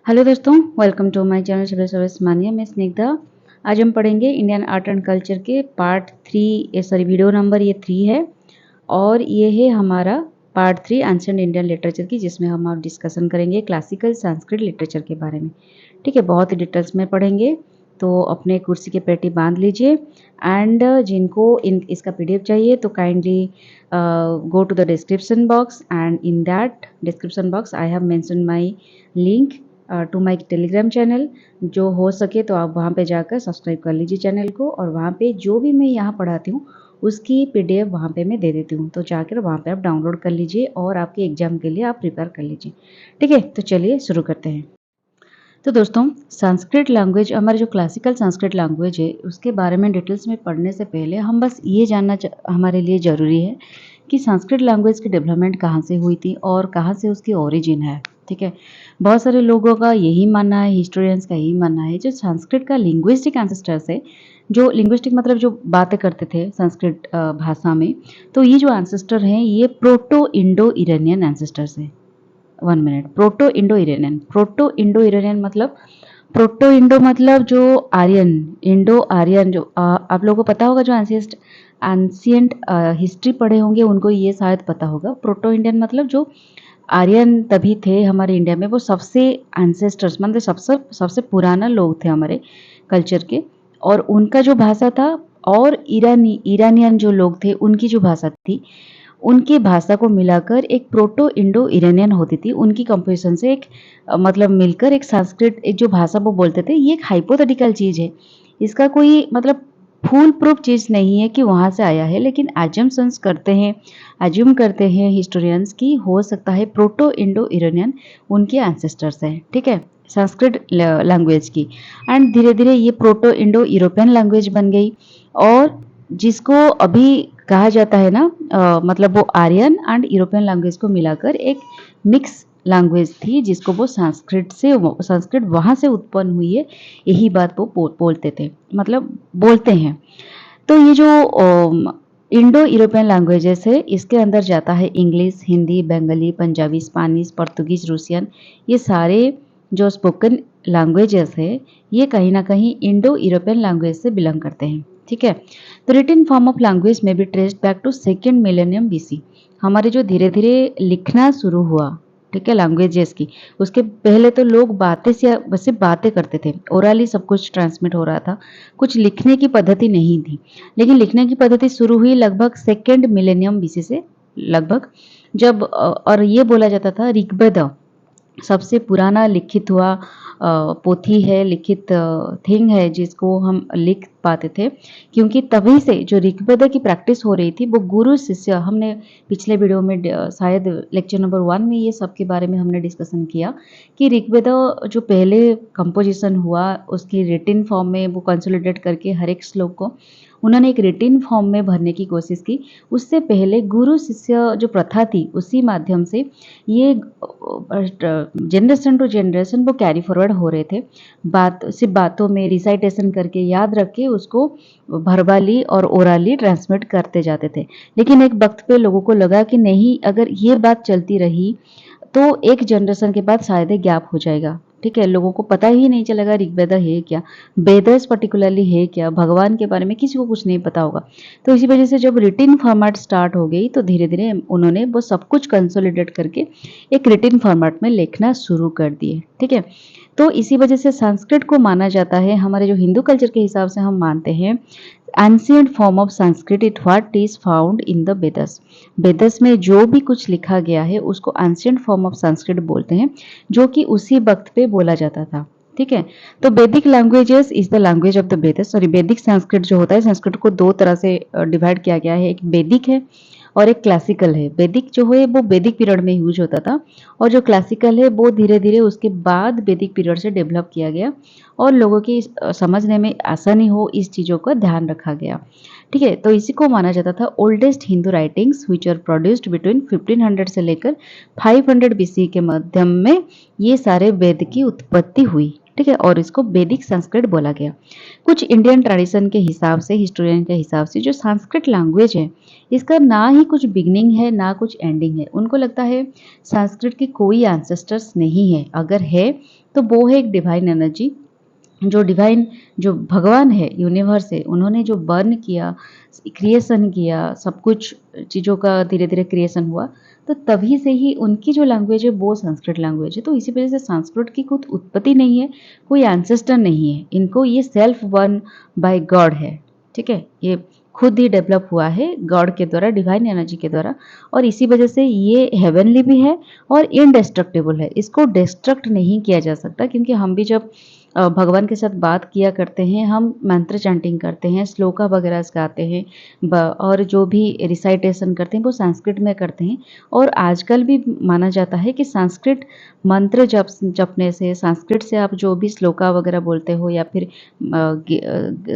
Hello दोस्तों, welcome to my channel शबे service mania. मैं स्निग्धा। आज हम पढ़ेंगे इंडियन आर्ट एंड कल्चर के पार्ट 3 वीडियो नंबर ये 3 है और ये है हमारा पार्ट 3 एंशिएंट इंडियन लिटरेचर की, जिसमें हम आप डिस्कशन करेंगे क्लासिकल संस्कृत लिटरेचर के बारे में। ठीक है, बहुत ही डिटेल्स में पढ़ेंगे, तो अपने कुर्सी के पेटी बांध लीजिए। एंड जिनको इसका पीडीएफ चाहिए तो kindly go to the description box, and in that description box I have mention my link to my Telegram channel. जो हो सके तो आप वहाँ पे जाकर सब्सक्राइब कर लीजिए चैनल को, और वहाँ पे जो भी मैं यहाँ पढ़ाती हूँ उसकी पीडीएफ वहाँ पे मैं दे देती हूँ, तो जाकर वहाँ पे आप डाउनलोड कर लीजिए और आपके एग्जाम के लिए आप प्रिपेयर कर लीजिए। ठीक है, तो चलिए शुरू करते हैं। तो दोस्तों, संस्कृत लैंग्वेज, हमारे जो क्लासिकल संस्कृत लैंग्वेज है उसके बारे में डिटेल्स में पढ़ने से पहले हम बस ये जानना हमारे लिए ज़रूरी है कि संस्कृत लैंग्वेज की डेवलपमेंट कहाँ से हुई थी और कहाँ से उसकी ओरिजिन है। ठीक है, बहुत सारे लोगों का यही मानना है, हिस्टोरियंस का यही मानना है, जो संस्कृत का लिंग्विस्टिक एंसेस्टर्स है, जो लिंग्विस्टिक मतलब जो बातें करते थे संस्कृत भाषा में, तो ये जो एंसेस्टर हैं ये प्रोटो इंडो इरानियन एंसेस्टर्स है। 1 मिनट। प्रोटो इंडो इरानियन मतलब, प्रोटो इंडो मतलब जो आर्यन, इंडो आर्यन, जो आप लोगों को पता होगा, जो एंशियंट हिस्ट्री पढ़े होंगे उनको ये शायद पता होगा। प्रोटो इंडियन मतलब जो आर्यन तभी थे हमारे इंडिया में, वो सबसे एंसेस्टर्स मतलब सबसे सबसे पुराना लोग थे हमारे कल्चर के, और उनका जो भाषा था, और ईरानियन जो लोग थे उनकी जो भाषा थी, उनकी भाषा को मिलाकर एक प्रोटो इंडो इरानियन होती थी। उनकी कंपोजिशन से एक मतलब मिलकर एक संस्कृत, एक जो भाषा वो बोलते थे, ये एक हाइपोथेटिकल चीज़ है। इसका कोई मतलब फुल प्रूफ चीज़ नहीं है कि वहाँ से आया है, लेकिन एज्यूम करते हैं हिस्टोरियंस की हो सकता है प्रोटो इंडो इरानियन उनके एंसेस्टर्स हैं। ठीक है, संस्कृत लैंग्वेज की। एंड धीरे धीरे ये प्रोटो इंडो यूरोपियन लैंग्वेज बन गई, और जिसको अभी कहा जाता है ना, मतलब वो आर्यन एंड यूरोपियन लैंग्वेज को मिलाकर एक मिक्स लैंग्वेज थी, जिसको वो संस्कृत वहाँ से उत्पन्न हुई है, यही बात वो बोलते थे, मतलब बोलते हैं। तो ये जो इंडो यूरोपियन लैंग्वेजेस है, इसके अंदर जाता है English, Hindi, Bengali, Punjabi, Spanish, Portuguese, Russian. ये सारे जो स्पोकन लैंग्वेजेस है, ये कहीं ना कहीं इंडो यूरोपियन लैंग्वेज से बिलोंग करते हैं। ठीक है, तो रिटन फॉर्म ऑफ लैंग्वेज में भी traced back to second millennium BC. हमारे जो धीरे धीरे लिखना शुरू हुआ, ठीक है, लैंग्वेजेस की, उसके पहले तो लोग बातें से सिर्फ बातें करते थे, ओरली सब कुछ ट्रांसमिट हो रहा था, कुछ लिखने की पद्धति नहीं थी। लेकिन लिखने की पद्धति शुरू हुई लगभग सेकेंड मिलेनियम बीसी से, लगभग, जब और ये बोला जाता था ऋग्वेद सबसे पुराना लिखित हुआ पोथी है, लिखित थिंग है जिसको हम लिख पाते थे, क्योंकि तभी से जो ऋग्वेद की प्रैक्टिस हो रही थी, वो गुरु शिष्य, हमने पिछले वीडियो में शायद लेक्चर नंबर 1 में ये सब के बारे में हमने डिस्कशन किया कि ऋग्वेद जो पहले कंपोजिशन हुआ उसकी रिटिन फॉर्म में वो कंसोलिडेट करके हर एक श्लोक को उन्होंने एक रिटिन फॉर्म में भरने की कोशिश की। उससे पहले गुरु शिष्य जो प्रथा थी, उसी माध्यम से ये जनरेशन टू जनरेशन वो कैरी फॉरवर्ड हो रहे थे। सिर्फ बातों में रिसाइटेशन करके याद रख के उसको वर्बली और ओरली ट्रांसमिट करते जाते थे। लेकिन एक वक्त पे लोगों को लगा कि नहीं, अगर ये बात चलती रही तो एक जनरेशन के बाद शायद गैप हो जाएगा। ठीक है, लोगों को पता ही नहीं चलेगा ऋग्वेद है क्या, वेदस पर्टिकुलरली है क्या, भगवान के बारे में किसी को कुछ नहीं पता होगा। तो इसी वजह से जब रिटिन फॉर्मेट स्टार्ट हो गई, तो धीरे धीरे उन्होंने वो सब कुछ कंसोलिडेट करके एक रिटिन फॉर्मेट में लिखना शुरू कर दिए। ठीक है, तो इसी वजह से संस्कृत को माना जाता है, हमारे जो हिंदू कल्चर के हिसाब से हम मानते हैं, ancient form of Sanskrit it what is found in the Vedas. Vedas में जो भी कुछ लिखा गया है उसको एंशिएंट फॉर्म ऑफ संस्कृत बोलते हैं, जो कि उसी वक्त पे बोला जाता था। ठीक है, तो वैदिक languages is the language of the Vedas. Sorry, वैदिक संस्कृत जो होता है, संस्कृत को दो तरह से डिवाइड किया गया है, एक वैदिक है और एक क्लासिकल है। वैदिक जो है वो वैदिक पीरियड में यूज होता था, और जो क्लासिकल है वो धीरे धीरे उसके बाद वैदिक पीरियड से डेवलप किया गया, और लोगों की समझने में आसानी हो इस चीज़ों का ध्यान रखा गया। ठीक है, तो इसी को माना जाता था oldest Hindu writings which are produced between 1500 से लेकर 500 बीसी के मध्य में ये सारे वेद की उत्पत्ति हुई। ठीक है, और इसको वैदिक संस्कृत बोला गया। कुछ इंडियन ट्रेडिशन के हिसाब से, हिस्टोरियन के हिसाब से, जो संस्कृत लैंग्वेज है इसका ना ही कुछ बिगनिंग है ना कुछ एंडिंग है। उनको लगता है संस्कृत की कोई एंसेस्टर्स नहीं है, अगर है तो वो है एक डिवाइन एनर्जी, जो डिवाइन, जो भगवान है, यूनिवर्स है, उन्होंने जो बर्न किया, क्रिएशन किया, सब कुछ चीज़ों का धीरे धीरे क्रिएशन हुआ, तो तभी से ही उनकी जो लैंग्वेज है वो संस्कृत लैंग्वेज है। तो इसी वजह से संस्कृत की खुद उत्पत्ति नहीं है, कोई एंसेस्टर नहीं है इनको, ये सेल्फ बर्न बाय गॉड है। ठीक है, ये खुद ही डेवलप हुआ है गॉड के द्वारा, डिवाइन एनर्जी के द्वारा, और इसी वजह से ये हेवनली भी है और इनडेस्ट्रक्टिबल है। इसको डिस्ट्रक्ट नहीं किया जा सकता, क्योंकि हम भी जब भगवान के साथ बात किया करते हैं, हम मंत्र चैंटिंग करते हैं, श्लोका वगैरह गाते हैं, और जो भी रिसाइटेशन करते हैं वो संस्कृत में करते हैं। और आजकल भी माना जाता है कि संस्कृत मंत्र जपने से, संस्कृत से आप जो भी श्लोका वगैरह बोलते हो या फिर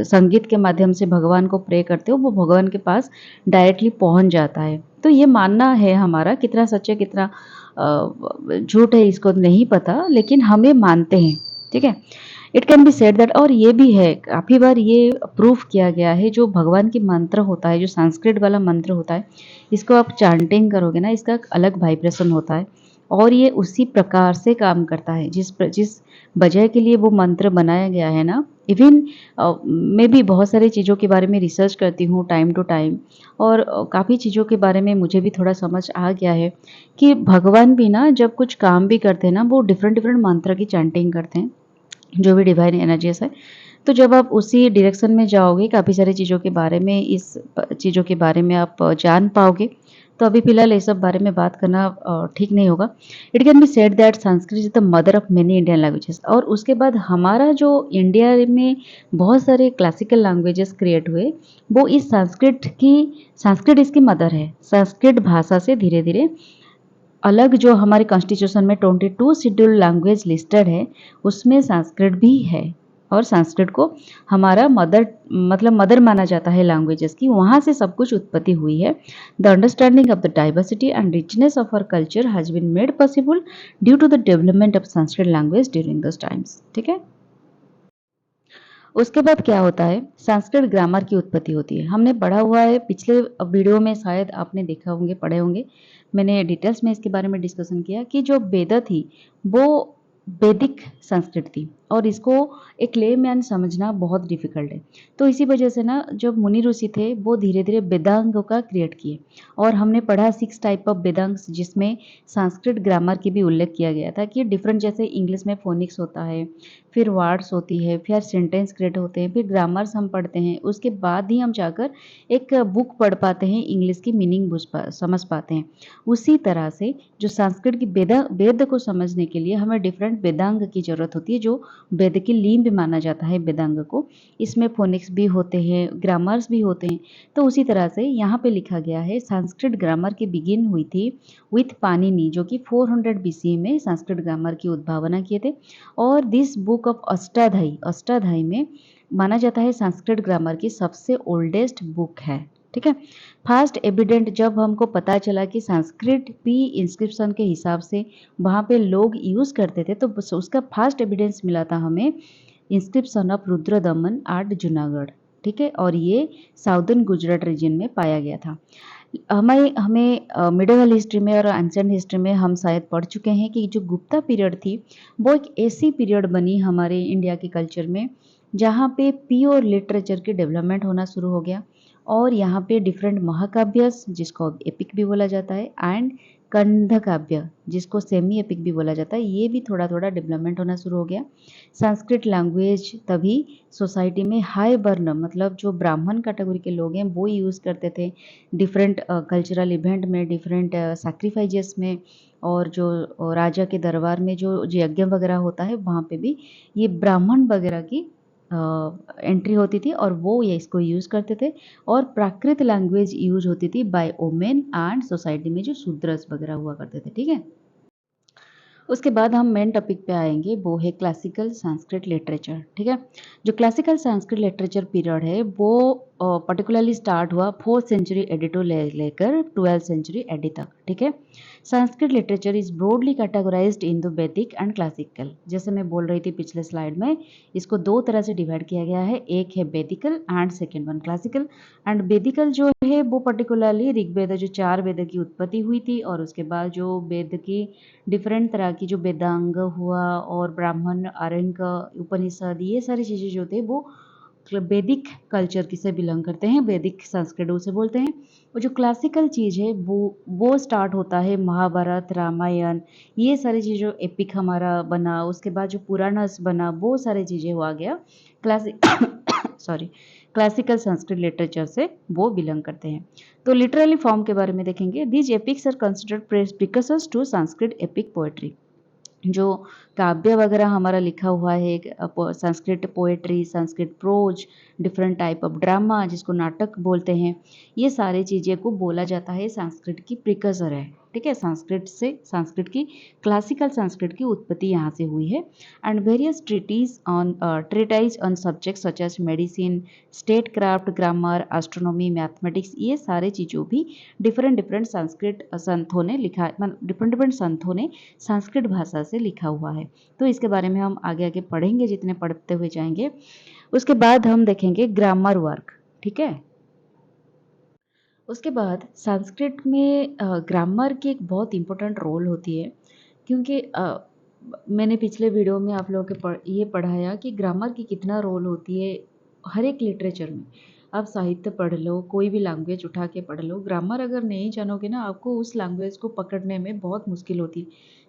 संगीत के माध्यम से भगवान को प्रे करते हो, वो भगवान के पास डायरेक्टली पहुंच जाता है। तो ये मानना है हमारा, कितना सच है कितना झूठ है इसको नहीं पता, लेकिन हमें मानते हैं। ठीक है, it can be said that, और ये भी है काफ़ी बार ये प्रूफ किया गया है, जो भगवान की मंत्र होता है, जो संस्कृत वाला मंत्र होता है, इसको आप चांटिंग करोगे ना, इसका एक अलग वाइब्रेशन होता है और ये उसी प्रकार से काम करता है जिस वजह के लिए वो मंत्र बनाया गया है ना। इवन मैं भी बहुत सारी चीज़ों के बारे में रिसर्च करती हूँ टाइम टू टाइम, और काफ़ी चीज़ों के बारे में मुझे भी थोड़ा समझ आ गया है कि भगवान भी ना जब कुछ काम भी करते हैं ना, वो डिफरेंट डिफरेंट मंत्र की चैंटिंग करते हैं, जो भी डिवाइन एनर्जीज है। तो जब आप उसी डायरेक्शन में जाओगे, काफ़ी सारी चीज़ों के बारे में, इस चीज़ों के बारे में आप जान पाओगे। तो अभी फ़िलहाल ये सब बारे में बात करना ठीक नहीं होगा। It can be said that Sanskrit is the mother of many Indian languages. और उसके बाद हमारा जो इंडिया में बहुत सारे क्लासिकल लैंग्वेजेस क्रिएट हुए, वो इस संस्कृत इसकी मदर है। संस्कृत भाषा से धीरे धीरे अलग, जो हमारे कॉन्स्टिट्यूशन में 22 शेड्यूल लैंग्वेज लिस्टेड है, उसमें संस्कृत भी है। और संस्कृत को हमारा मदर माना जाता है लैंग्वेजेस की, वहाँ से सब कुछ उत्पत्ति हुई है। The understanding of the diversity and richness of our culture has been made possible due to the development of Sanskrit language during this times. ठीक है, उसके बाद क्या होता है, संस्कृत ग्रामर की उत्पत्ति होती है। हमने पढ़ा हुआ है पिछले वीडियो में, शायद आपने देखा होंगे, पढ़े होंगे, मैंने डिटेल्स में इसके बारे में डिस्कशन किया कि जो वेदा थी वो वैदिक संस्कृत थी, और इसको एक लेमैन समझना बहुत डिफिकल्ट है। तो इसी वजह से ना, जब मुनि ऋषि थे वो धीरे धीरे वेदांगों का क्रिएट किए, और हमने पढ़ा 6 टाइप ऑफ वेदांग्स, जिसमें संस्कृत ग्रामर की भी उल्लेख किया गया था कि डिफरेंट, जैसे इंग्लिश में फोनिक्स होता है, फिर वर्ड्स होती है, फिर सेंटेंस क्रिएट होते हैं, फिर ग्रामर्स हम पढ़ते हैं, उसके बाद ही हम जाकर एक बुक पढ़ पाते हैं, इंग्लिश की मीनिंग समझ पाते हैं। उसी तरह से जो संस्कृत की वेद को समझने के लिए हमें डिफरेंट वेदांग की जरूरत होती है, जो वेद की लीम्ब माना जाता है वेदांग को। इसमें फोनिक्स भी होते हैं, ग्रामर्स भी होते हैं। तो उसी तरह से यहाँ पे लिखा गया है, संस्कृत ग्रामर की बिगिन हुई थी विथ पाणिनि, जो कि 400 BC में संस्कृत ग्रामर की उद्भावना किए थे। और दिस बुक ऑफ अष्टाध्यायी में माना जाता है संस्कृत ग्रामर की सबसे ओल्डेस्ट बुक है। ठीक है, फर्स्ट एविडेंट जब हमको पता चला कि संस्कृत भी इंस्क्रिप्शन के हिसाब से वहाँ पे लोग यूज करते थे, तो उसका फर्स्ट एविडेंस मिला था हमें inscription of Rudradaman at Junagadh. ठीक है, और ये साउदर्न गुजरात रीजन में पाया गया था। हमें मिडिवल हिस्ट्री में और एंशिएंट हिस्ट्री में हम शायद पढ़ चुके हैं कि जो गुप्ता पीरियड थी, वो एक ऐसी पीरियड बनी हमारे इंडिया के कल्चर में जहाँ पे प्योर लिटरेचर के डेवलपमेंट होना शुरू हो गया, और यहाँ पे डिफरेंट महाकाव्यस, जिसको एपिक भी बोला जाता है, एंड कंध काव्य, जिसको सेमी एपिक भी बोला जाता है, ये भी थोड़ा थोड़ा डेवलपमेंट होना शुरू हो गया। संस्कृत लैंग्वेज तभी सोसाइटी में हाई वर्ण, मतलब जो ब्राह्मण कैटेगरी के लोग हैं वो यूज़ करते थे, डिफरेंट कल्चरल इवेंट में, डिफरेंट सैक्रिफाइजेस में, और जो राजा के दरबार में जो यज्ञ वगैरह होता है, वहाँ पे भी ये ब्राह्मण वगैरह की एंट्री होती थी, और वो ये इसको यूज़ करते थे। और प्राकृत लैंग्वेज यूज होती थी बाय ओमेन एंड सोसाइटी में जो शूद्रस वगैरह हुआ करते थे। ठीक है, उसके बाद हम मेन टॉपिक पे आएंगे, वो है क्लासिकल संस्कृत लिटरेचर। ठीक है, जो क्लासिकल संस्कृत लिटरेचर पीरियड है वो पर्टिकुलरली स्टार्ट हुआ 4th सेंचुरी एडी टू लेकर 12th सेंचुरी एडी तक, ठीक है। Sanskrit literature is broadly categorised इंदो वैदिक एंड क्लासिकल। जैसे मैं बोल रही थी पिछले स्लाइड में, इसको दो तरह से डिवाइड किया गया है, एक है वैदिकल and second one classical. And वैदिकल जो है वो पर्टिकुलरली ऋग्वेद, जो 4 वेद की उत्पत्ति हुई थी, और उसके बाद जो वेद की डिफरेंट तरह की जो वेदांग हुआ और ब्राह्मण, आरण्यक, उपनिषद, ये सारी चीज़ें जो थे वो वैदिक कल्चर की से बिलोंग करते हैं, वैदिक संस्कृत उसे बोलते हैं। और जो क्लासिकल चीज़ है वो स्टार्ट होता है महाभारत, रामायण, ये सारी चीज़ जो एपिक हमारा बना, उसके बाद जो पुराणस बना, वो सारी चीज़ें हुआ गया classic sorry classical Sanskrit literature से वो बिलोंग करते हैं। तो लिटरली फॉर्म के बारे में देखेंगे। These epics are considered precursors to Sanskrit epic poetry. जो काव्य वगैरह हमारा लिखा हुआ है, Sanskrit poetry, Sanskrit prose, different type of drama जिसको नाटक बोलते हैं, ये सारी चीज़ें को बोला जाता है संस्कृत की प्रिकसर है, ठीक है। संस्कृत से, संस्कृत की क्लासिकल संस्कृत की उत्पत्ति यहाँ से हुई है। And various treatise on subject such as medicine, state craft, grammar, astronomy, mathematics, ये सारे चीज़ों भी डिफरेंट डिफरेंट संस्कृत संतों ने लिखा, मतलब डिफरेंट डिफरेंट संतों ने संस्कृत भाषा से लिखा हुआ है। तो इसके बारे में हम आगे आगे पढ़ेंगे, जितने पढ़ते हुए जाएंगे। उसके बाद हम देखेंगे ग्रामर वर्क, ठीक है। उसके बाद संस्कृत में ग्रामर की एक बहुत इंपॉर्टेंट रोल होती है, क्योंकि मैंने पिछले वीडियो में आप लोगों के ये पढ़ाया कि ग्रामर की कितना रोल होती है हर एक लिटरेचर में। आप साहित्य पढ़ लो, कोई भी लैंग्वेज उठा के पढ़ लो, ग्रामर अगर नहीं जानोगे ना, आपको उस लैंग्वेज को पकड़ने में बहुत मुश्किल होती है,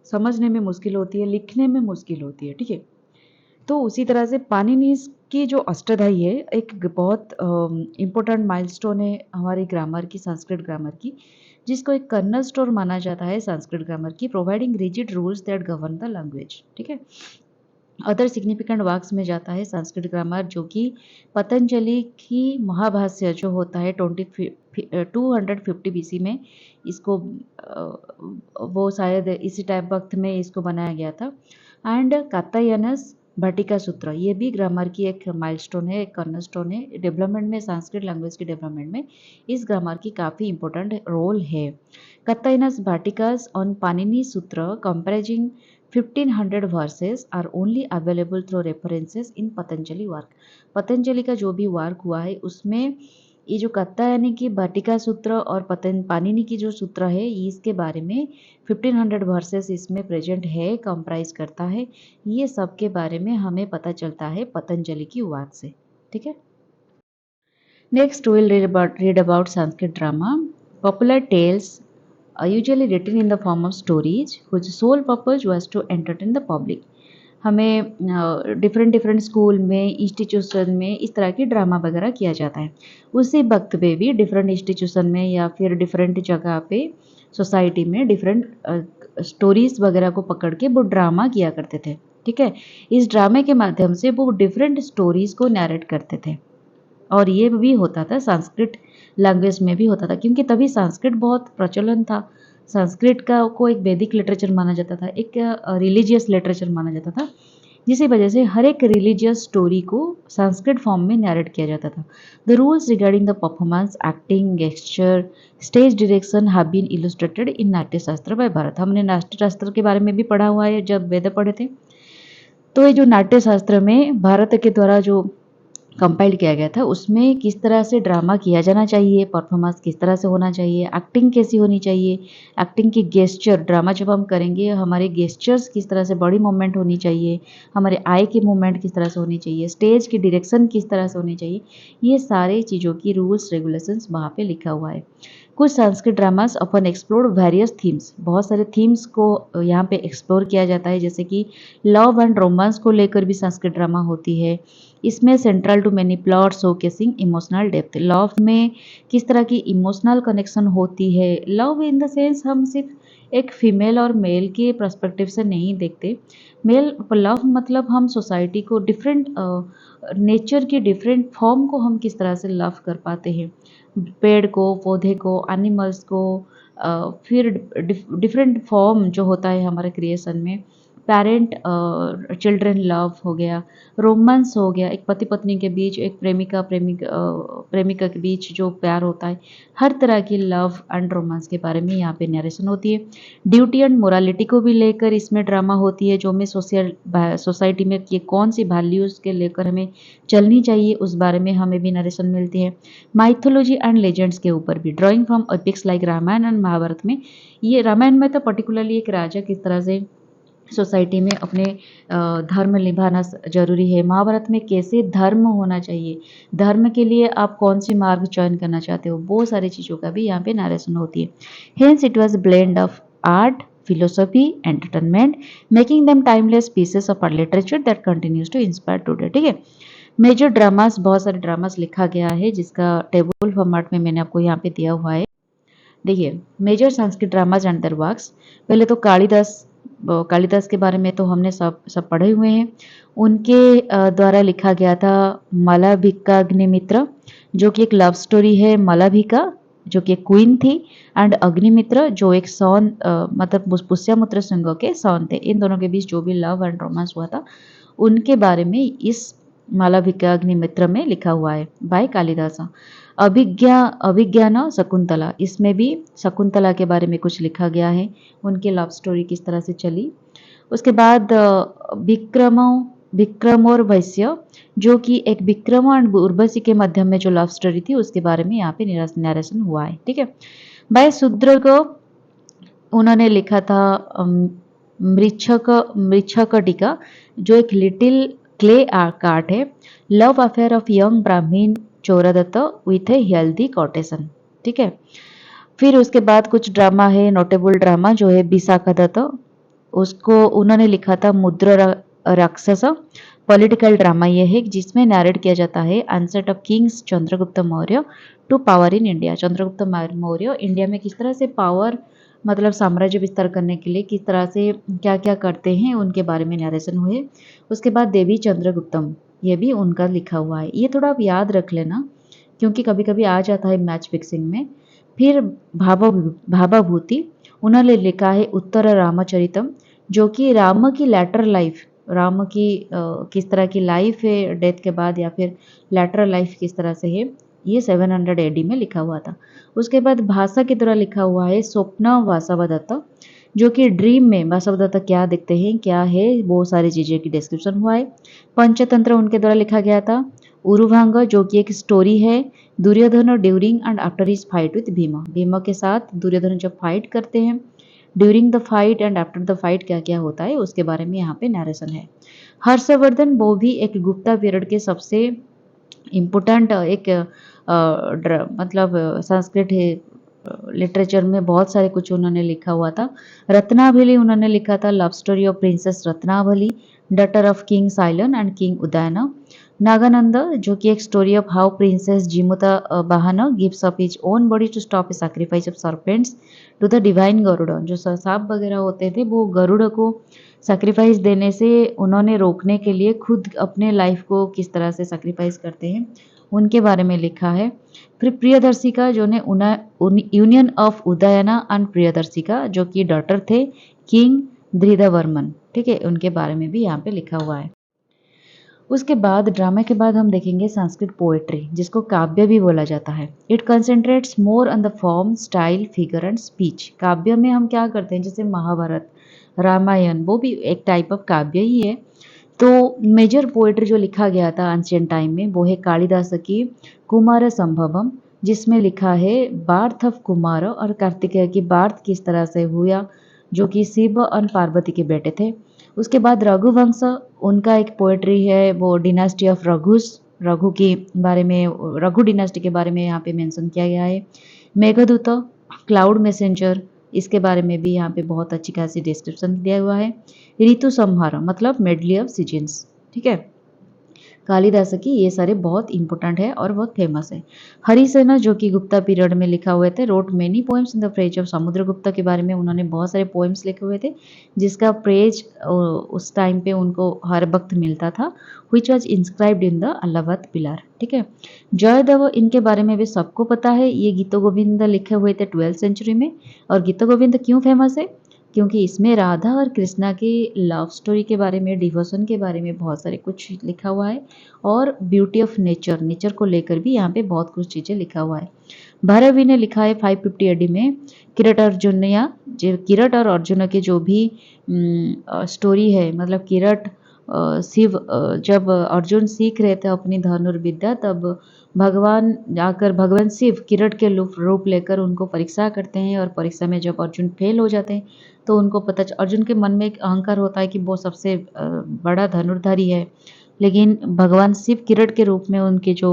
समझने में मुश्किल होती है, लिखने में मुश्किल होती है, ठीक है। तो उसी तरह से पाणिनि की जो अष्टध्यायी है, एक बहुत इम्पोर्टेंट माइलस्टोन है हमारी ग्रामर की, संस्कृत ग्रामर की, जिसको एक कर्नल स्टोर माना जाता है संस्कृत ग्रामर की, providing rigid rules that govern the language, ठीक है। अदर सिग्निफिकेंट वर्क्स में जाता है संस्कृत ग्रामर, जो कि पतंजलि की महाभाष्य जो होता है 250 BC में, इसको वो शायद इसी टाइप वक्त में इसको बनाया गया था। एंड कात्यायनस भट्टिका सूत्र, ये भी ग्रामर की एक माइलस्टोन है, एक कर्नरस्टोन है डेवलपमेंट में, संस्कृत लैंग्वेज के डेवलपमेंट में इस ग्रामर की काफ़ी इंपॉर्टेंट रोल है। कात्यायनस भट्टिकास on Panini sutra comprising 1500 verses are only available through references in Patanjali work. Patanjali का जो भी वर्क हुआ है उसमें ये जो कात्यायनी की भट्टिका सूत्र और पाणिनि की जो सूत्र है, इसके बारे में 1500 वर्सेस इसमें प्रेजेंट है, कंप्राइज करता है। ये सब के बारे में हमें पता चलता है पतंजलि की वर्क से, ठीक है। Next we'll read about Sanskrit drama. Popular tales are usually written in the form of stories whose sole purpose was to entertain the public. हमें डिफरेंट डिफरेंट स्कूल में, इंस्टीट्यूशन में इस तरह की ड्रामा वगैरह किया जाता है। उसी वक्त पे भी डिफरेंट इंस्टीट्यूशन में या फिर डिफरेंट जगह पे सोसाइटी में डिफरेंट स्टोरीज वगैरह को पकड़ के वो ड्रामा किया करते थे, ठीक है। इस ड्रामे के माध्यम से वो डिफरेंट स्टोरीज को नैरेट करते थे, और ये भी होता था संस्कृत लैंग्वेज में भी होता था, क्योंकि तभी संस्कृत बहुत प्रचलन था। संस्कृत का को एक वैदिक लिटरेचर माना जाता था, एक रिलीजियस लिटरेचर माना जाता था, जिसकी वजह से हर एक रिलीजियस स्टोरी को संस्कृत फॉर्म में नैरेट किया जाता था। The rules regarding the performance, acting, gesture, stage direction have been illustrated in Natya Shastra bye Bharat. हमने नाट्य शास्त्र के बारे में भी पढ़ा हुआ है जब वेद पढ़े थे। तो ये जो नाट्य शास्त्र में भारत के द्वारा जो कंपाइल किया गया था, उसमें किस तरह से ड्रामा किया जाना चाहिए, परफॉर्मेंस किस तरह से होना चाहिए, एक्टिंग कैसी होनी चाहिए, एक्टिंग की गेस्चर, ड्रामा जब हम करेंगे हमारे गेस्चर्स किस तरह से, बॉडी मूवमेंट होनी चाहिए, हमारे आई की मूवमेंट किस तरह से होनी चाहिए, स्टेज की डायरेक्शन किस तरह से होनी चाहिए, ये सारे चीज़ों की रूल्स रेगुलेशंस वहाँ पे लिखा हुआ है। कुछ संस्कृत ड्रामास अपन एक्सप्लोर वेरियस थीम्स, बहुत सारे थीम्स को यहाँ पे एक्सप्लोर किया जाता है, जैसे कि लव एंड रोमांस को लेकर भी संस्कृत ड्रामा होती है। इसमें central to many plot showcasing emotional depth, love में किस तरह की इमोशनल कनेक्शन होती है। लव इन द सेंस हम सिर्फ एक फीमेल और मेल के पर्सपेक्टिव से नहीं देखते। मेल लव मतलब हम सोसाइटी को डिफरेंट नेचर की डिफरेंट फॉर्म को हम किस तरह से लव कर पाते हैं, पेड़ को, पौधे को, एनिमल्स को, फिर डिफरेंट फॉर्म जो होता है हमारे क्रिएशन में, पेरेंट चिल्ड्रन लव हो गया, रोमांस हो गया, एक पति पत्नी के बीच, एक प्रेमिका के बीच जो प्यार होता है, हर तरह की लव एंड रोमांस के बारे में यहाँ पे नरेशन होती है। ड्यूटी एंड मोरालिटी को भी लेकर इसमें ड्रामा होती है, जो हमें सोसाइटी में ये कौन सी वैल्यूज़ के लेकर हमें चलनी चाहिए उस बारे में हमें भी नरेशन मिलती है। माइथोलॉजी एंड लेजेंड्स के ऊपर भी, drawing from epics like Ramayana and Mahabharata में, ये रामायण में तो पर्टिकुलरली एक राजा किस तरह से सोसाइटी में अपने धर्म निभाना जरूरी है, महाभारत में कैसे धर्म होना चाहिए, धर्म के लिए आप कौन सी मार्ग चयन करना चाहते हो, बहुत सारी चीज़ों का भी यहाँ पे नरेशन होती है। Hence it was blend of art, philosophy, entertainment, making them timeless pieces of literature that continues to inspire today. ठीक है, मेजर ड्रामास, बहुत सारे ड्रामास लिखा गया है जिसका टेबल फॉर्मेट में मैंने आपको यहाँ पे दिया हुआ है। देखिए, major Sanskrit dramas and their works, पहले तो कालिदास के बारे में तो हमने सब पढ़े हुए हैं। उनके द्वारा लिखा गया था मालविकाग्निमित्र, जो कि एक लव स्टोरी है। मालविका जो कि एक क्वीन थी, एंड अग्निमित्र जो एक सॉन मतलब पुष्यमित्र सिंह के सॉन थे। इन दोनों के बीच जो भी लव एंड रोमांस हुआ था उनके बारे में इस मालविकाग्निमित्र में लिखा हुआ है बाय कालिदास। अभिज्ञान शकुंतला, इसमें भी शकुंतला के बारे में कुछ लिखा गया है, उनकी लव स्टोरी किस तरह से चली। उसके बाद विक्रम और वैश्य, जो कि एक विक्रम और उर्वशी के मध्य में जो लव स्टोरी थी उसके बारे में यहाँ पे नरेशन हुआ है। ठीक है, बाय शूद्र को उन्होंने लिखा था मृच्छक टीका, जो एक लिटिल क्ले कार्ट है। Love affair of young Brahmin Charudatta with a healthy courtesan. ठीक है, फिर उसके बाद कुछ ड्रामा है, नोटेबल ड्रामा जो है विशाखा दत्त, उसको उन्होंने लिखा था मुद्रा राक्षस। पॉलिटिकल ड्रामा ये है जिसमें नैरेट किया जाता है अनसेट of kings Chandragupta Maurya to power in India. Chandragupta Maurya India में किस तरह से पावर मतलब साम्राज्य विस्तार करने के लिए किस तरह से क्या क्या करते हैं उनके बारे में नरेशन हुए। उसके बाद देवी चंद्रगुप्तम, ये भी उनका लिखा हुआ है, ये थोड़ा आप याद रख लेना क्योंकि कभी कभी आ जाता है मैच फिक्सिंग में। फिर भाभाभूति, उन्होंने लिखा है उत्तर रामचरितम, जो कि राम की लेटर लाइफ, राम की किस तरह की लाइफ है डेथ के बाद या फिर लेटर लाइफ किस तरह से है, ये 700 AD में लिखा हुआ था। उसके बाद भाषा की तरह लिखा हुआ है स्वप्न वासवदत्त, जो कि ड्रीम में वासवदत्त क्या दिखते हैं क्या है वो सारी चीज़ें की डिस्क्रिप्शन हुआ है। पंचतंत्र उनके द्वारा लिखा गया था। उरुभांग जो कि एक स्टोरी है। Duryodhana during and after his fight with Bhima, Bhima के साथ दुर्योधन जब फाइट करते हैं, during the fight and after the fight क्या क्या होता है उसके बारे में यहाँ पे नरेशन है। हर्षवर्धन, वो भी एक गुप्ता पीरियड के सबसे इम्पोर्टेंट एक मतलब संस्कृत है लिटरेचर में बहुत सारे कुछ उन्होंने लिखा हुआ था। रत्नावली उन्होंने लिखा था love story of princess Ratnavali, daughter of king Ceylon and king Udayana. Nagananda, जो कि एक story of how princess Jimuta Bahana gives up his own body to stop a sacrifice of serpents to the divine Garuda, जो सांप वगैरह होते थे वो गरुड़ को सैक्रिफाइस देने से उन्होंने रोकने के लिए खुद अपने लाइफ को किस तरह से सैक्रिफाइस करते हैं उनके बारे में लिखा है। फिर प्रियदर्शिका, जो ने यूनियन ऑफ उदयना एंड प्रियदर्शिका, जो कि डॉटर थे किंग धृतवर्मन, ठीक है, उनके बारे में भी यहाँ पे लिखा हुआ है। उसके बाद ड्रामा के बाद हम देखेंगे संस्कृत पोएट्री, जिसको काव्य भी बोला जाता है। It concentrates more on the form, style, figure and speech. काव्य में हम क्या करते हैं, जैसे महाभारत, रामायण, वो भी एक टाइप ऑफ काव्य ही है। तो मेजर पोएट्री जो लिखा गया था एंशिएंट टाइम में वो है कालिदास की कुमार संभवम, जिसमें लिखा है बार्थ ऑफ कुमार और कार्तिकेय की बार्थ किस तरह से हुआ, जो कि शिव और पार्वती के बेटे थे। उसके बाद रघुवंश, उनका एक पोएट्री है, वो डिनास्टी ऑफ रघुस, रघु के बारे में, रघु डिनास्टी के बारे में यहाँ पे मेंशन किया गया है। मेघदूत, क्लाउड मैसेंजर, इसके बारे में भी यहाँ पे बहुत अच्छी खासी डिस्क्रिप्शन दिया हुआ है। ऋतु संहार मतलब मेडली ऑफ सीजन्स, ठीक है, कालिदास की ये सारे बहुत इंपॉर्टेंट है और बहुत फेमस है। हरिसेना, जो कि गुप्ता पीरियड में लिखा हुए थे, wrote many poems in the praise of Samudragupta के बारे में उन्होंने बहुत सारे पोएम्स लिखे हुए थे, जिसका प्रेज उस टाइम पे उनको हर वक्त मिलता था, which was inscribed in the Allahabad pillar, ठीक है। जयदेव, इनके बारे में भी सबको पता है, ये गीतो गोविंद लिखे हुए थे 12th सेंचुरी में। और गीतो गोविंद क्यों फेमस है, क्योंकि इसमें राधा और कृष्णा की लव स्टोरी के बारे में, डिवोशन के बारे में बहुत सारे कुछ लिखा हुआ है और ब्यूटी ऑफ नेचर, नेचर को लेकर भी यहाँ पे बहुत कुछ चीज़ें लिखा हुआ है। भैरवी ने लिखा है 550 एडी में किरट अर्जुन या किरट और अर्जुन के जो भी स्टोरी है, मतलब किरट शिव जब अर्जुन सीख रहे थे अपनी धनुर्विद्या, तब भगवान शिव किरट के रूप लेकर उनको परीक्षा करते हैं और परीक्षा में जब अर्जुन फेल हो जाते हैं तो उनको अर्जुन के मन में एक अहंकार होता है कि वो सबसे बड़ा धनुर्धारी है, लेकिन भगवान शिव किरट के रूप में उनके जो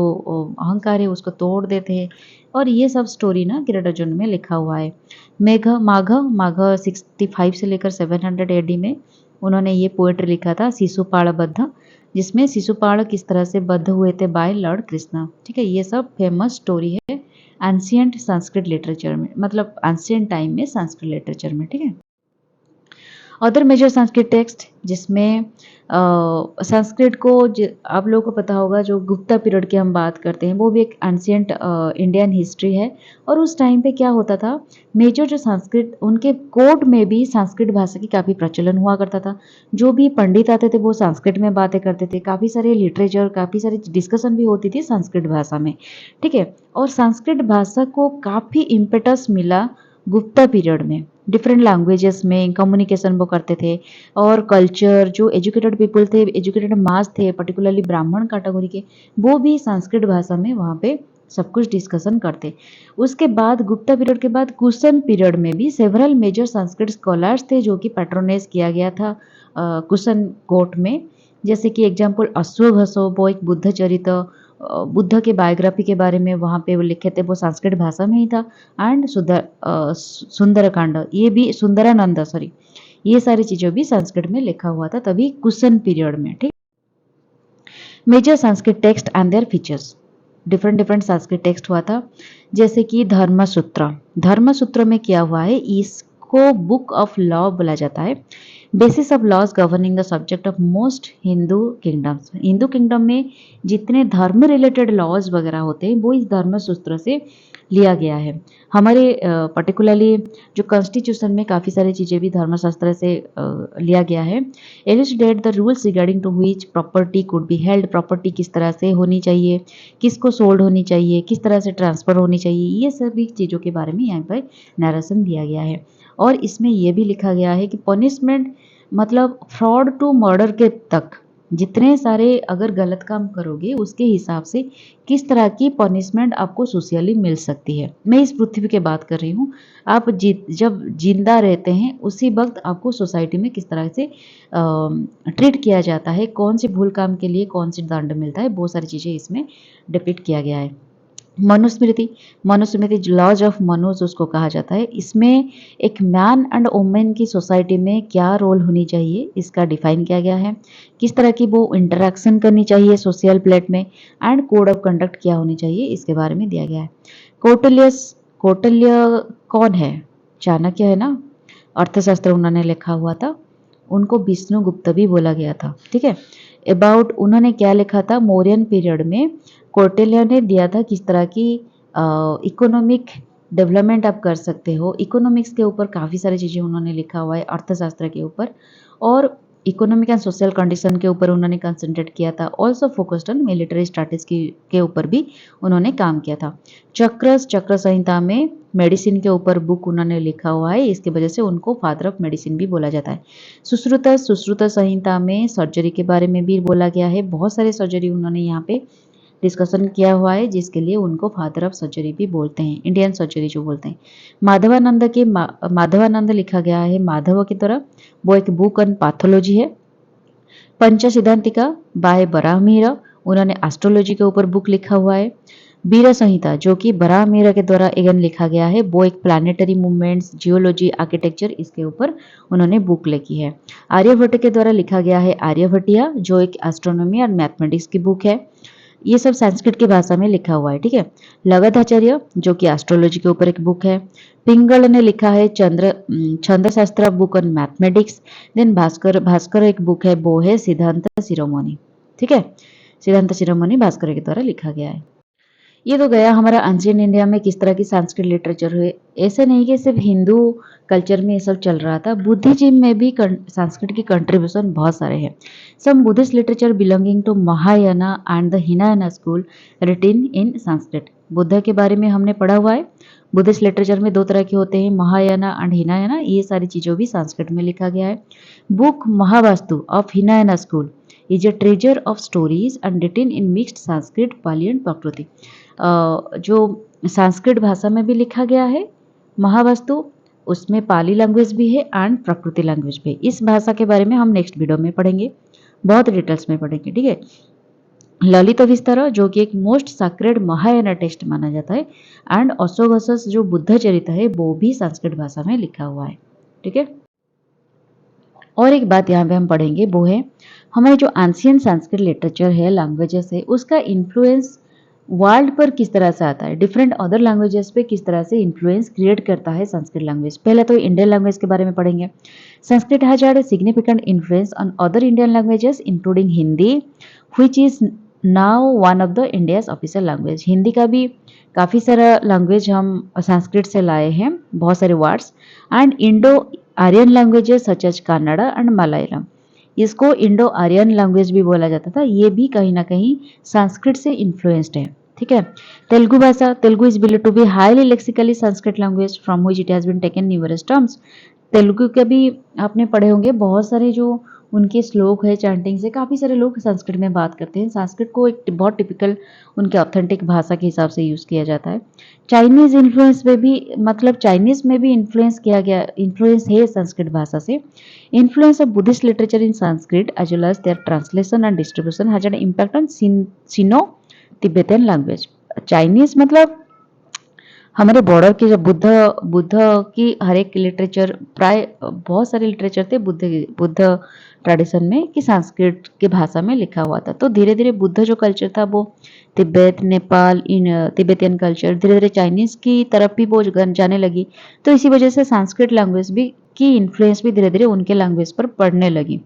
अहंकार है उसको तोड़ देते हैं। और ये सब स्टोरी ना किरट अर्जुन में लिखा हुआ है। माघ 65 से लेकर 700 एडी में उन्होंने ये पोएट्री लिखा था शिशुपाल बद्ध, जिसमें शिशुपाल किस तरह से बद्ध हुए थे बाय लॉर्ड कृष्णा। ठीक है, ये सब फेमस स्टोरी है एंशियंट संस्कृत लिटरेचर में, मतलब एंशियंट टाइम में संस्कृत लिटरेचर में। ठीक है, अदर मेजर संस्कृत टेक्स्ट जिसमें संस्कृत को आप लोगों को पता होगा, जो गुप्ता पीरियड की हम बात करते हैं वो भी एक एंशियंट इंडियन हिस्ट्री है। और उस टाइम पे क्या होता था, मेजर जो संस्कृत, उनके कोर्ट में भी संस्कृत भाषा की काफ़ी प्रचलन हुआ करता था। जो भी पंडित आते थे वो संस्कृत में बातें करते थे, काफ़ी सारे लिटरेचर, काफ़ी सारी डिस्कशन भी होती थी संस्कृत भाषा में। ठीक है, और संस्कृत भाषा को काफ़ी इम्पेटस मिला गुप्ता पीरियड में। डिफरेंट लैंग्वेजेस में कम्युनिकेशन वो करते थे और कल्चर, जो एजुकेटेड पीपल थे, एजुकेटेड मास थे, पर्टिकुलरली ब्राह्मण कैटेगरी के, वो भी संस्कृत भाषा में वहाँ पे सब कुछ डिस्कशन करते। उसके बाद गुप्ता पीरियड के बाद कुशन पीरियड में भी सेवरल मेजर संस्कृत स्कॉलर्स थे जो कि पैट्रोनाइज किया गया था कुशन कोर्ट में। जैसे कि एग्जाम्पल अश्वघोषो, वो एक बुद्ध चरित, बुद्ध के बायोग्राफी के बारे में वहाँ पे वो लिखे थे, वो संस्कृत भाषा में ही था। एंड सुंदरकांड, ये भी सुंदरानंद, सॉरी, ये सारी चीज़ें भी संस्कृत में लिखा हुआ था तभी कुशन पीरियड में। ठीक, major Sanskrit text and their features, different different Sanskrit text हुआ था। जैसे कि धर्मसूत्र, धर्मसूत्र में क्या हुआ है, इसको बुक ऑफ लॉ बोला जाता है। Basis of laws governing the subject of most Hindu kingdoms, Hindu kingdom में जितने धर्म रिलेटेड लॉज वगैरह होते हैं वो इस धर्मसूत्र से लिया गया है। हमारे पर्टिकुलरली जो कॉन्स्टिट्यूशन में काफ़ी सारी चीज़ें भी धर्मशास्त्र से लिया गया है। Elucidate the rules regarding to which property could be held, property किस तरह से होनी चाहिए, किसको सोल्ड होनी चाहिए, किस तरह से ट्रांसफ़र होनी चाहिए, ये सभी चीज़ों के बारे में यहाँ पर नरेशन दिया गया है। और इसमें यह भी लिखा गया है कि पनिशमेंट, मतलब फ्रॉड टू मर्डर के तक जितने सारे अगर गलत काम करोगे उसके हिसाब से किस तरह की पनिशमेंट आपको सोशली मिल सकती है। मैं इस पृथ्वी की बात कर रही हूँ, आप जब जिंदा रहते हैं उसी वक्त आपको सोसाइटी में किस तरह से ट्रीट किया जाता है, कौन से भूल काम के लिए कौन सी दंड मिलता है, बहुत सारी चीज़ें इसमें डिपिक्ट किया गया है। मनुस्मृति, मनुस्मृति लॉज ऑफ मनुज उसको कहा जाता है। इसमें एक मैन एंड वुमेन की सोसाइटी में क्या रोल होनी चाहिए इसका डिफाइन किया गया है, किस तरह की वो इंटरेक्शन करनी चाहिए सोशल प्लेट में, एंड कोड ऑफ कंडक्ट क्या होनी चाहिए इसके बारे में दिया गया है। कौटिल्य कौन है, चाणक्य है ना, अर्थशास्त्र उन्होंने लिखा हुआ था, उनको विष्णुगुप्त भी बोला गया था। ठीक है, अबाउट उन्होंने क्या लिखा था, मौर्यन पीरियड में कौटिल्य ने दिया था किस तरह की इकोनॉमिक डेवलपमेंट आप कर सकते हो। इकोनॉमिक्स के ऊपर काफ़ी सारी चीज़ें उन्होंने लिखा हुआ है, अर्थशास्त्र के ऊपर और इकोनॉमिक एंड सोशल कंडीशन के ऊपर उन्होंने कंसंट्रेट किया था। Also focused on military strategy के ऊपर भी उन्होंने काम किया था। चक्र संहिता में मेडिसिन के ऊपर बुक उन्होंने लिखा हुआ है, इसकी वजह से उनको फादर ऑफ मेडिसिन भी बोला जाता है। सुश्रुत संहिता में सर्जरी के बारे में भी बोला गया है, बहुत सारे सर्जरी उन्होंने यहाँ पे डिस्कशन किया हुआ है जिसके लिए उनको फादर ऑफ सर्जरी भी बोलते हैं, इंडियन सर्जरी जो बोलते हैं। माधवानंद लिखा गया है माधव की तरह, वो एक बुक ऑन पैथोलॉजी है। पंच सिद्धांतिका बाय बराहमीरा, उन्होंने एस्ट्रोलॉजी के ऊपर बुक लिखा हुआ है। बीरा संहिता जो कि बराहमीरा के द्वारा एगन लिखा गया है, वो एक प्लानिटरी मूवमेंट्स, जियोलॉजी, आर्किटेक्चर, इसके ऊपर उन्होंने बुक लिखी है। आर्यभट्ट के द्वारा लिखा गया है आर्यभट्टिया, जो एक एस्ट्रोनॉमी और मैथमेटिक्स की बुक है। ये सब संस्कृत की भाषा में लिखा हुआ है। ठीक है, लगधाचार्य जो कि एस्ट्रोलॉजी के ऊपर एक बुक है। पिंगल ने लिखा है Chhanda Shastra book on mathematics. Then Bhaskara एक बुक है, वो है सिद्धांत शिरोमणि। ठीक है, सिद्धांत शिरोमणि भास्कर के द्वारा लिखा गया है। ये तो गया हमारा एंशिएंट इंडिया में किस तरह की संस्कृत लिटरेचर हुए। ऐसे नहीं कि सिर्फ हिंदू कल्चर में ये सब चल रहा था, बुद्धिज्म में भी संस्कृत की कंट्रीब्यूशन बहुत सारे हैं। Some Buddhist literature belonging to Mahayana and the Hinayana school written in Sanskrit. Buddha के बारे में हमने पढ़ा हुआ है। बुद्धिस्ट लिटरेचर में दो तरह के होते हैं, महायाना एंड हिनायाना। ये सारी चीज़ों भी संस्कृत में लिखा गया है। Book Mahavastu of Hinayana school is a treasure of stories and written in mixed Sanskrit Pali and Prakrit. जो संस्कृत भाषा में भी लिखा गया है महावास्तु, उसमें पाली लैंग्वेज भी है एंड प्राकृति लैंग्वेज भी। इस भाषा के बारे में हम नेक्स्ट वीडियो में पढ़ेंगे, बहुत डिटेल्स में पढ़ेंगे, ठीक है। ललित विस्तार जो कि एक मोस्ट सैक्रेड महायाना टेक्स्ट माना जाता है, एंड अशोकवंश जो बुद्ध चरित्र है वो भी संस्कृत भाषा में लिखा हुआ है, ठीक है। और एक बात यहाँ पे हम पढ़ेंगे वो है हमारे जो एंशिएंट संस्कृत लिटरेचर है, लैंग्वेजेस है, उसका इन्फ्लुएंस वर्ल्ड पर किस तरह से आता है, डिफरेंट अदर लैंग्वेजेस पे किस तरह से इन्फ्लुएंस क्रिएट करता है संस्कृत लैंग्वेज। पहले तो इंडियन लैंग्वेज के बारे में पढ़ेंगे। Sanskrit has had significant influence on other Indian languages including Hindi which is now one of the India's official language. Hindi का भी काफ़ी सारा लैंग्वेज हम संस्कृत से लाए हैं, बहुत सारे words, and Indo Aryan languages such as Kannada and Malayalam. इसको इंडो आर्यन लैंग्वेज भी बोला जाता था, ये भी कहीं ना कहीं संस्कृत से इन्फ्लुएंस्ड है, ठीक है। तेलुगु भाषा, Telugu is believe to be highly lexically Sanskrit language from which it has been taken numerous terms. Telugu के भी आपने पढ़े होंगे, बहुत सारे जो उनके श्लोक है, चैंटिंग से काफ़ी सारे लोग संस्कृत में बात करते हैं। संस्कृत को एक बहुत टिपिकल उनके ऑथेंटिक भाषा के हिसाब से यूज़ किया जाता है। चाइनीज़ इन्फ्लुएंस में भी, मतलब चाइनीज़ में भी इन्फ्लुएंस किया गया, इन्फ्लुएंस है संस्कृत भाषा से। Influence of Buddhist literature in Sanskrit as well as their translation and distribution has an impact on Sino Tibetan language. Chinese मतलब हमारे बॉर्डर की जो बुद्ध की हर एक लिटरेचर, प्राय बहुत सारे लिटरेचर थे बुद्ध ट्रेडिशन में कि संस्कृत की भाषा में लिखा हुआ था। तो धीरे धीरे बुद्ध जो कल्चर था वो तिब्बत, नेपाल, इन तिब्बतियन कल्चर धीरे धीरे चाइनीज़ की तरफ भी वो जाने लगी। तो इसी वजह से संस्कृत लैंग्वेज भी की इन्फ्लुएंस भी धीरे धीरे उनके लैंग्वेज पर पड़ने लगी।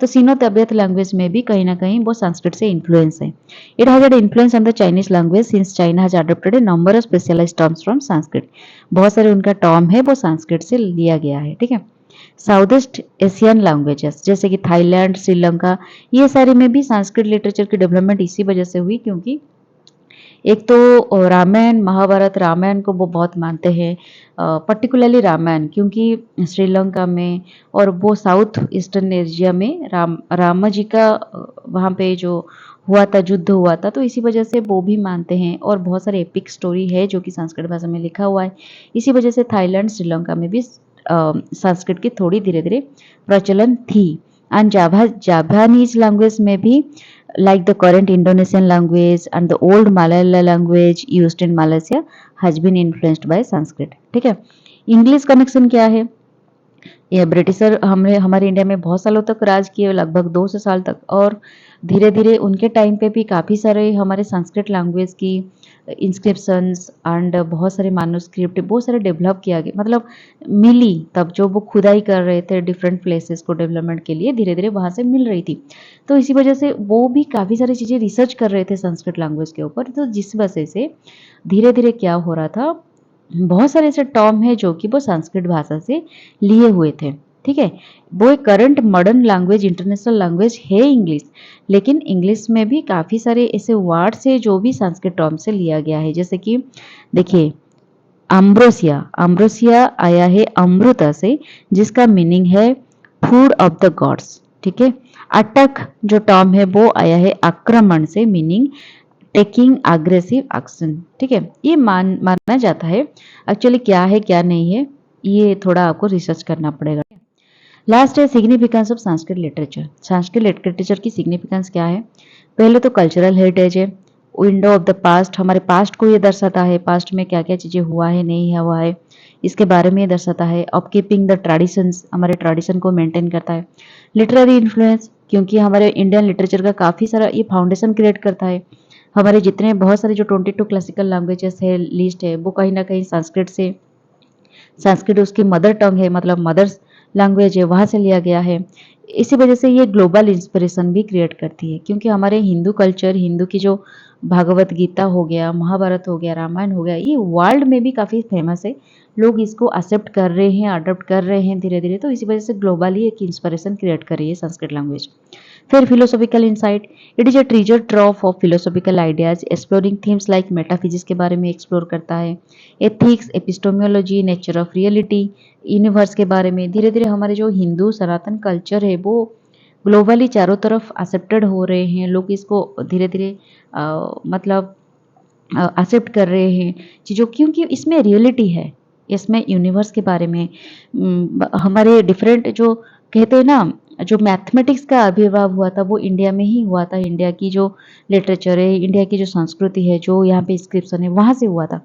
तो सिनो तिब्बत लैंग्वेज में भी कहीं ना कहीं वो संस्कृत से इन्फ्लुएंस है। It has add influence on the Chinese language since China has adopted a number of specialised terms from Sanskrit. बहुत सारे उनका टर्म है वो संस्कृत से लिया गया है, ठीक है। साउथ ईस्ट एशियन लैंग्वेजेस जैसे कि थाईलैंड, श्रीलंका, ये सारे में भी संस्कृत लिटरेचर की डेवलपमेंट इसी वजह से हुई, क्योंकि एक तो रामायण, महाभारत, रामायण को वो बहुत मानते हैं, पर्टिकुलरली रामायण, क्योंकि श्रीलंका में और वो साउथ ईस्टर्न एशिया में राम जी का वहाँ पे जो हुआ था, युद्ध हुआ था, तो इसी वजह से वो भी मानते हैं। और बहुत सारे एपिक स्टोरी है जो कि संस्कृत भाषा में लिखा हुआ है। इसी वजह से थाईलैंड, श्रीलंका में भी संस्कृत की थोड़ी धीरे धीरे प्रचलन थी। एंड जापानीज लैंग्वेज में भी like the current Indonesian language and the old Malayalam language used in Malaysia has been influenced by Sanskrit, ठीक है। इंग्लिश कनेक्शन क्या है? ये ब्रिटिशर हमने हमारे इंडिया में बहुत सालों तक राज किए, लगभग 200 साल तक, और धीरे धीरे उनके टाइम पे भी काफ़ी सारे हमारे संस्कृत लैंग्वेज की इंस्क्रिप्शंस एंड बहुत सारे मैन्युस्क्रिप्ट बहुत सारे डेवलप किया गया, मतलब मिली तब जो वो खुदाई कर रहे थे डिफरेंट प्लेसेस को डेवलपमेंट के लिए, धीरे धीरे वहाँ से मिल रही थी। तो इसी वजह से वो भी काफ़ी सारी चीज़ें रिसर्च कर रहे थे संस्कृत लैंग्वेज के ऊपर। तो जिस वजह से धीरे धीरे क्या हो रहा था, बहुत सारे ऐसे टर्म है जो कि वो संस्कृत भाषा से लिए हुए थे, ठीक है। वो एक current modern language, international language है इंग्लिश, लेकिन इंग्लिश में भी काफ़ी सारे ऐसे वर्ड्स है जो भी संस्कृत टर्म से लिया गया है। जैसे कि देखिए, अम्ब्रोसिया आया है अमृता से, जिसका मीनिंग है फूड ऑफ द गॉड्स, ठीक है। अटक जो टर्म है वो आया है आक्रमण से, मीनिंग टेकिंग अग्रेसिव एक्शन, ठीक है। ये माना जाता है, एक्चुअली क्या है क्या नहीं है ये थोड़ा आपको रिसर्च करना पड़ेगा। लास्ट है significance of Sanskrit literature. Sanskrit literature की सिग्निफिकेंस क्या है? पहले तो कल्चरल हेरिटेज है, विंडो ऑफ द पास्ट, हमारे पास्ट को ये दर्शाता है, पास्ट में क्या क्या चीज़ें हुआ है नहीं हुआ है इसके बारे में ये दर्शाता है। ऑफ कीपिंग द ट्रेडिशंस, हमारे ट्रेडिशन को मेंटेन करता है। लिटरेरी इन्फ्लुएंस, क्योंकि हमारे इंडियन लिटरेचर का काफ़ी सारा ये फाउंडेशन क्रिएट करता है। हमारे जितने बहुत सारे जो 22 क्लासिकल लैंग्वेजेस है, लिस्ट है, वो कहीं ना कहीं संस्कृत से, संस्कृत उसकी मदर टंग है, मतलब मदर्स लैंग्वेज है वहाँ से लिया गया है। इसी वजह से ये ग्लोबल इंस्पिरेशन भी क्रिएट करती है, क्योंकि हमारे हिंदू कल्चर, हिंदू की जो भागवत गीता हो गया, महाभारत हो गया, रामायण हो गया, ये वर्ल्ड में भी काफ़ी फेमस है। लोग इसको एक्सेप्ट कर रहे हैं, अडॉप्ट कर रहे हैं धीरे धीरे, तो इसी वजह से ग्लोबली एक इंस्पिरेशन क्रिएट कर रही है संस्कृत लैंग्वेज। फिर philosophical insight, it is a treasure trove of philosophical ideas, exploring themes like metaphysics के बारे में एक्सप्लोर करता है, ethics, epistemology, nature of reality, universe के बारे में। धीरे धीरे हमारे जो हिंदू सनातन कल्चर है वो ग्लोबली चारों तरफ एक्सेप्टेड हो रहे हैं, लोग इसको धीरे धीरे मतलब एक्सेप्ट कर रहे हैं चीज़ों, क्योंकि इसमें रियलिटी है, इसमें यूनिवर्स के बारे में हमारे डिफरेंट जो कहते हैं ना, जो मैथमेटिक्स का आविर्भाव हुआ था वो इंडिया में ही हुआ था। इंडिया की जो लिटरेचर है, इंडिया की जो संस्कृति है, जो यहाँ पे इंस्क्रिप्शन है, वहाँ से हुआ था।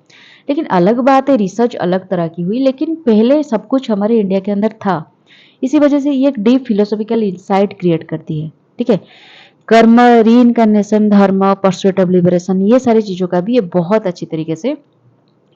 लेकिन अलग बात है, रिसर्च अलग तरह की हुई, लेकिन पहले सब कुछ हमारे इंडिया के अंदर था। इसी वजह से ये एक डीप फिलोसॉफिकल इंसाइट क्रिएट करती है। ठीक है, कर्म, रीइनकार्नेशन, धर्म, परस्यूट ऑफ लिबरेशन, ये सारी चीज़ों का भी ये बहुत अच्छी तरीके से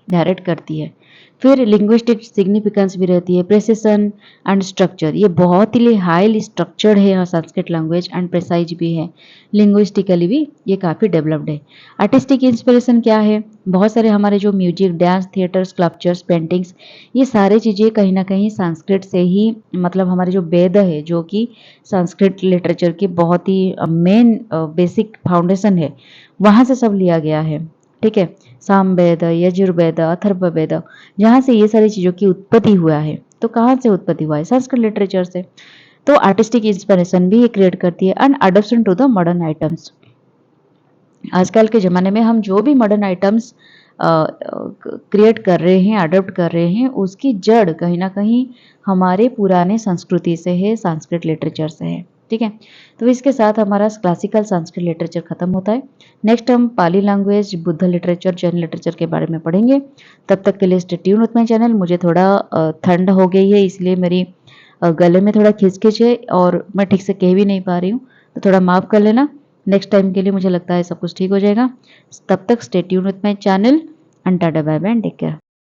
डायरेक्ट करती है। फिर लिंग्विस्टिक सिग्निफिकेंस भी रहती है, प्रेसिशन एंड स्ट्रक्चर, ये बहुत ही हाईली स्ट्रक्चर्ड है संस्कृत लैंग्वेज, एंड प्रेसाइज भी है, लिंग्विस्टिकली भी ये काफ़ी डेवलप्ड है। आर्टिस्टिक इंस्पिरेशन क्या है, बहुत सारे हमारे जो music, dance, theatre, sculptures, paintings, ये सारे चीज़ें कहीं ना कहीं संस्कृत से ही, मतलब हमारे जो वेद है, जो कि संस्कृत लिटरेचर की बहुत ही मेन बेसिक फाउंडेशन है, वहाँ से सब लिया गया है। ठीक है, सामवेद, यजुर्वेद, अथर्ववेद, जहाँ से ये सारी चीज़ों की उत्पत्ति हुआ है। तो कहाँ से उत्पत्ति हुआ है? संस्कृत लिटरेचर से। तो आर्टिस्टिक इंस्पिरेशन भी ये क्रिएट करती है। And adoption to the modern items, आजकल के ज़माने में हम जो भी मॉडर्न आइटम्स क्रिएट कर रहे हैं, अडॉप्ट कर रहे हैं, उसकी जड़ कहीं ना कहीं हमारे पुराने संस्कृति से है, संस्कृत लिटरेचर से है। ठीक है, तो इसके साथ हमारा क्लासिकल संस्कृत लिटरेचर खत्म होता है। नेक्स्ट हम Pali language, Buddha literature, Jain literature के बारे में पढ़ेंगे। तब तक के लिए stay tune with my channel. मुझे थोड़ा ठंड हो गई है, इसलिए मेरी गले में थोड़ा खिचखिच है और मैं ठीक से कह भी नहीं पा रही हूँ, तो थोड़ा माफ़ कर लेना। नेक्स्ट टाइम के लिए मुझे लगता है सब कुछ ठीक हो जाएगा। तब तक stay tune with my channel and tata bye bye and take care.